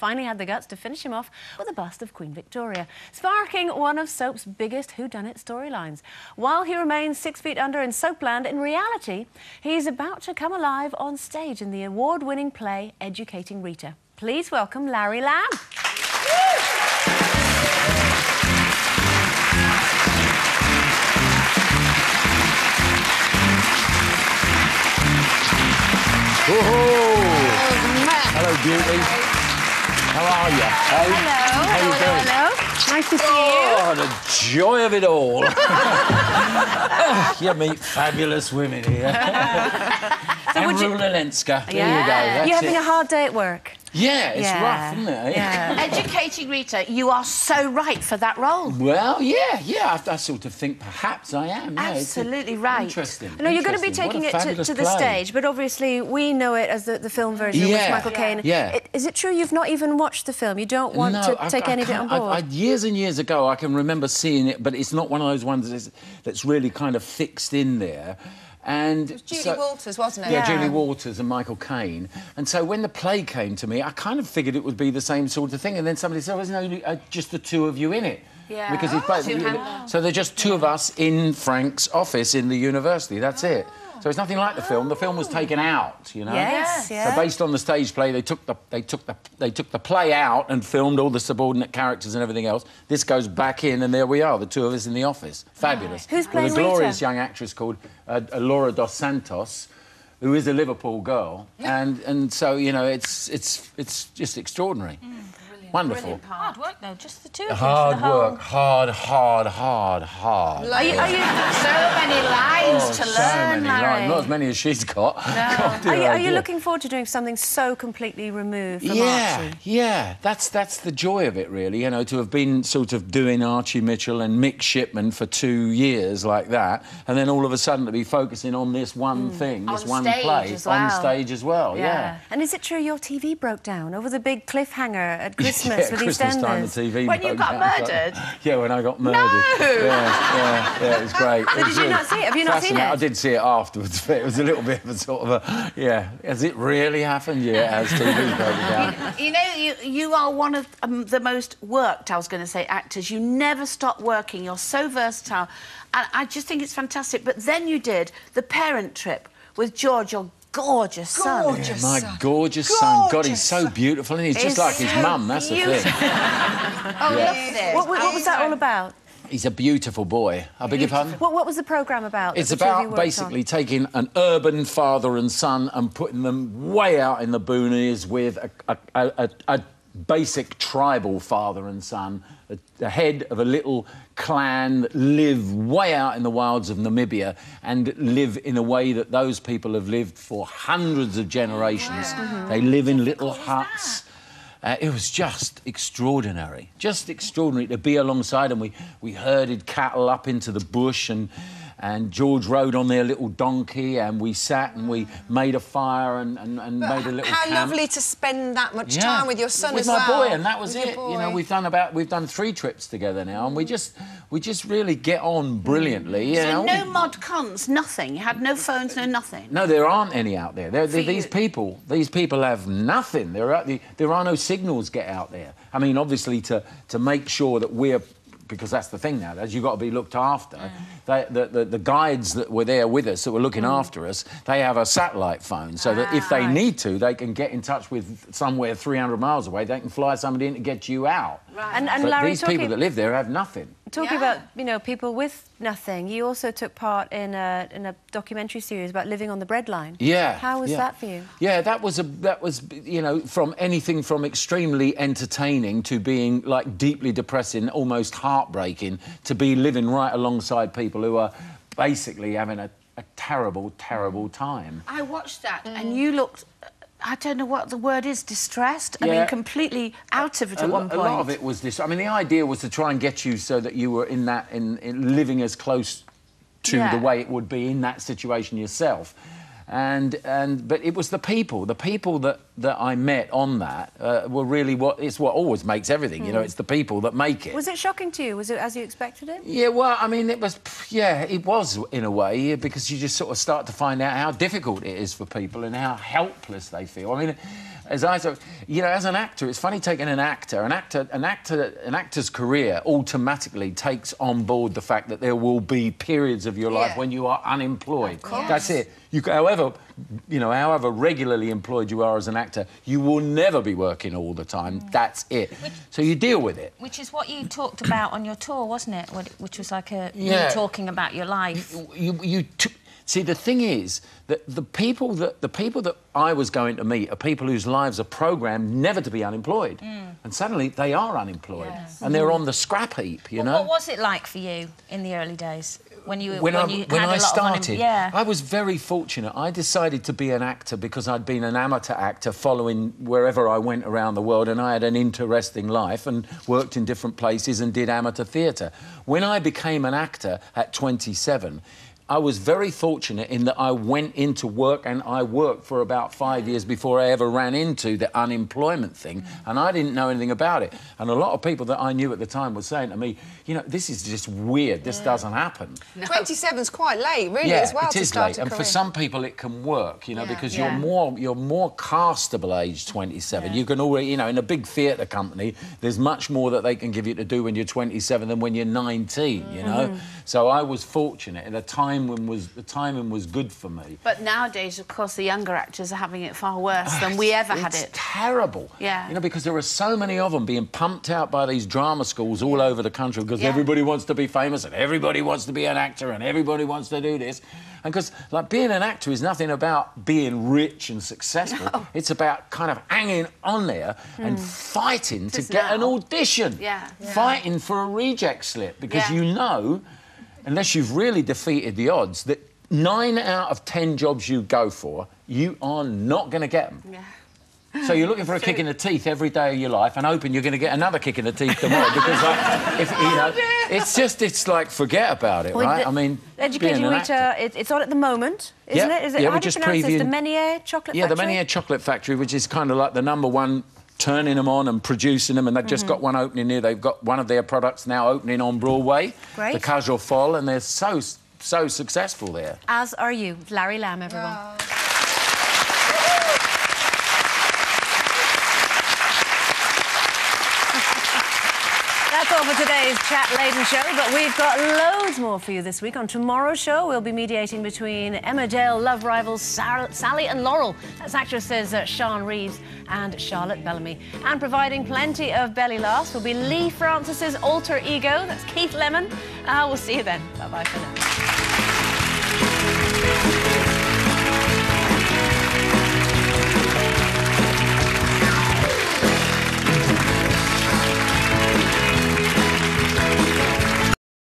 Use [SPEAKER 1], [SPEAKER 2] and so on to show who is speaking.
[SPEAKER 1] finally had the guts to finish him off with a bust of Queen Victoria, sparking one of soap's biggest whodunit storylines. While he remains 6 feet under in Soapland, in reality, he's about to come alive on stage in the award-winning play Educating Rita. Please welcome Larry Lamb.
[SPEAKER 2] Hello, beauty. How are you?
[SPEAKER 1] Hello. Nice to see you.
[SPEAKER 2] Oh, the joy of it all. Oh, you meet fabulous women here. And Lenska. There you go. That's
[SPEAKER 1] You're having a hard day at work.
[SPEAKER 2] Yeah, it's rough, isn't it?
[SPEAKER 3] Yeah. Educating Rita, you are so right for that role.
[SPEAKER 2] Well, yeah. I sort of think perhaps I am. Yeah,
[SPEAKER 3] absolutely right.
[SPEAKER 2] Interesting.
[SPEAKER 1] No, you're going to be taking it to the stage, but obviously we know it as the film version with Michael Caine.
[SPEAKER 2] Yeah.
[SPEAKER 1] Is it true you've not even watched the film? You don't want to take any of it on board?
[SPEAKER 2] Years and years ago, I can remember seeing it, but it's not one of those ones that's really kind of fixed in there. And
[SPEAKER 4] it was Julie Walters, wasn't it?
[SPEAKER 2] Yeah, Julie Walters and Michael Caine. And so when the play came to me, I kind of figured it would be the same sort of thing. And then somebody said, "Oh, there's no, just the two of you in it."
[SPEAKER 3] Yeah.
[SPEAKER 2] Because so they're just two of us in Frank's office in the university. That's it. So it's nothing like the film. The film was taken out, you know.
[SPEAKER 1] Yes.
[SPEAKER 2] So based on the stage play, they took the play out and filmed all the subordinate characters and everything else. This goes back in, and there we are, the two of us in the office. Fabulous.
[SPEAKER 1] Who's playing
[SPEAKER 2] With a glorious young actress called Laura dos Santos, who is a Liverpool girl, and so you know it's just extraordinary. Wonderful.
[SPEAKER 3] Hard work, though, just the two of you.
[SPEAKER 2] Hard work, hard.
[SPEAKER 3] Are you so many lines to learn, Larry?
[SPEAKER 2] Not as many as she's got.
[SPEAKER 1] No. Are you looking forward to doing something so completely removed from Archie?
[SPEAKER 2] Yeah. That's the joy of it, really. You know, to have been sort of doing Archie Mitchell and Mick Shipman for 2 years like that, and then all of a sudden to be focusing on this one thing, this one play on stage as well. Yeah.
[SPEAKER 1] And is it true your TV broke down over the big cliffhanger at Christmas?
[SPEAKER 2] Yeah,
[SPEAKER 1] with
[SPEAKER 2] Christmas time, the TV
[SPEAKER 3] when you got murdered?
[SPEAKER 2] Yeah, when I got murdered.
[SPEAKER 3] No!
[SPEAKER 2] Yeah, it was great.
[SPEAKER 1] So did you not see it? Have you not seen it?
[SPEAKER 2] I did see it afterwards, but it was a little bit of a sort of a... Yeah, has it really happened? Yeah, it has. TV broken down.
[SPEAKER 3] You know, you are one of the most worked, I was going to say, actors. You never stop working. You're so versatile. And I just think it's fantastic. But then you did the parent trip with George, your gorgeous son.
[SPEAKER 2] My gorgeous son. God, he's so beautiful, and he's just like his mum, that's the thing.
[SPEAKER 3] Look at this.
[SPEAKER 1] What was that all about?
[SPEAKER 2] He's a beautiful boy. I beg your pardon?
[SPEAKER 1] What was the programme about?
[SPEAKER 2] It's about basically taking an urban father and son and putting them way out in the boonies with a basic tribal father and son, the head of a little clan that live way out in the wilds of Namibia and live in a way that those people have lived for hundreds of generations. They live in little huts. It was just extraordinary to be alongside them. We herded cattle up into the bush, and George rode on their little donkey, and we sat and we made a fire and made a little
[SPEAKER 4] How
[SPEAKER 2] camp.
[SPEAKER 4] lovely to spend that much time with your son as well.
[SPEAKER 2] With my boy, and that was it. You know, we've done 3 trips together now, and we just really get on brilliantly. You know?
[SPEAKER 3] No mod cons, nothing. You had no phones, no nothing.
[SPEAKER 2] No, there aren't any out there. These people have nothing. There are no signals get out there. I mean, obviously, to make sure that we're... Because that's the thing now, you've got to be looked after. The guides that were there with us, that were looking after us, they have a satellite phone, so that if they need to, they can get in touch with somewhere 300 miles away. They can fly somebody in to get you out.
[SPEAKER 1] And
[SPEAKER 2] but
[SPEAKER 1] Larry,
[SPEAKER 2] these people that live there have nothing.
[SPEAKER 1] Talking about, you know, people with nothing, you also took part in a documentary series about living on the breadline.
[SPEAKER 2] Yeah.
[SPEAKER 1] How was that for you?
[SPEAKER 2] Yeah, that was, you know, from anything from extremely entertaining to being, like, deeply depressing, almost heartbreaking, to be living right alongside people who are basically having a terrible, terrible time.
[SPEAKER 3] I watched that, and you looked... I don't know what the word is, distressed? I mean, completely out of it at one point.
[SPEAKER 2] A lot of it was this. I mean, the idea was to try and get you so that you were in living as close to the way it would be in that situation yourself. But it was the people that I met on that were really what always makes everything. You know, it's the people that make it.
[SPEAKER 1] Was it shocking to you? Was it as you expected it?
[SPEAKER 2] Yeah, well, I mean, it was in a way, because you just sort of start to find out how difficult it is for people and how helpless they feel. I mean, as an actor, it's funny taking an actor's career automatically takes on board the fact that there will be periods of your life when you are unemployed. That's it. However regularly employed you are as an actor, you will never be working all the time. That's it. So you deal with it.
[SPEAKER 5] Which is what you talked about on your tour, wasn't it? Which was like you talking about your life.
[SPEAKER 2] See, the thing is that the people that I was going to meet are people whose lives are programmed never to be unemployed, and suddenly they are unemployed, and they're on the scrap heap. You know.
[SPEAKER 5] What was it like for you in the early days when
[SPEAKER 2] I started? I was very fortunate. I decided to be an actor because I'd been an amateur actor following wherever I went around the world, and I had an interesting life and worked in different places and did amateur theatre. When I became an actor at 27. I was very fortunate in that I went into work, and I worked for about 5 years before I ever ran into the unemployment thing, and I didn't know anything about it. And a lot of people that I knew at the time were saying to me, you know, this is just weird, this doesn't happen.
[SPEAKER 4] No. 27's quite late, really, as well,
[SPEAKER 2] it is
[SPEAKER 4] to start
[SPEAKER 2] late.
[SPEAKER 4] a
[SPEAKER 2] And
[SPEAKER 4] career.
[SPEAKER 2] for some people it can work, you know, because you're more castable age 27. You can already, you know, in a big theatre company, there's much more that they can give you to do when you're 27 than when you're 19, you know? So I was fortunate, and the timing was good for me.
[SPEAKER 3] But nowadays, of course, the younger actors are having it far worse than we ever had it.
[SPEAKER 2] It's terrible.
[SPEAKER 3] Yeah.
[SPEAKER 2] You know, because there are so many of them being pumped out by these drama schools all over the country because everybody wants to be famous and everybody wants to be an actor and everybody wants to do this. And because, like, being an actor is nothing about being rich and successful. No. It's about kind of hanging on there and fighting to get an audition. Fighting for a reject slip because you know, unless you've really defeated the odds, that 9 out of 10 jobs you go for, you are not going to get them. So you're looking for a kick in the teeth every day of your life and hoping you're going to get another kick in the teeth tomorrow because, it's like, forget about it, right? I mean,
[SPEAKER 1] Educating Rita, it's on at the moment, isn't it? Is it?
[SPEAKER 2] Yeah,
[SPEAKER 1] how do you pronounce this? The Menier Chocolate Factory?
[SPEAKER 2] Yeah, the Menier Chocolate Factory, which is kind of like the #1 turning them on and producing them, and they've just got one opening here. They've got one of their products now opening on Broadway, the Cage aux Folles, and they're so successful there.
[SPEAKER 1] As are you. Larry Lamb, everyone. That's all for today's chat-laden show, but we've got loads more for you this week. On tomorrow's show, we'll be mediating between Emmerdale love rivals Sally and Laurel. That's actresses Sian Reeves and Charlotte Bellamy. And providing plenty of belly laughs will be Lee Francis's alter ego. That's Keith Lemon. We'll see you then. Bye-bye for now.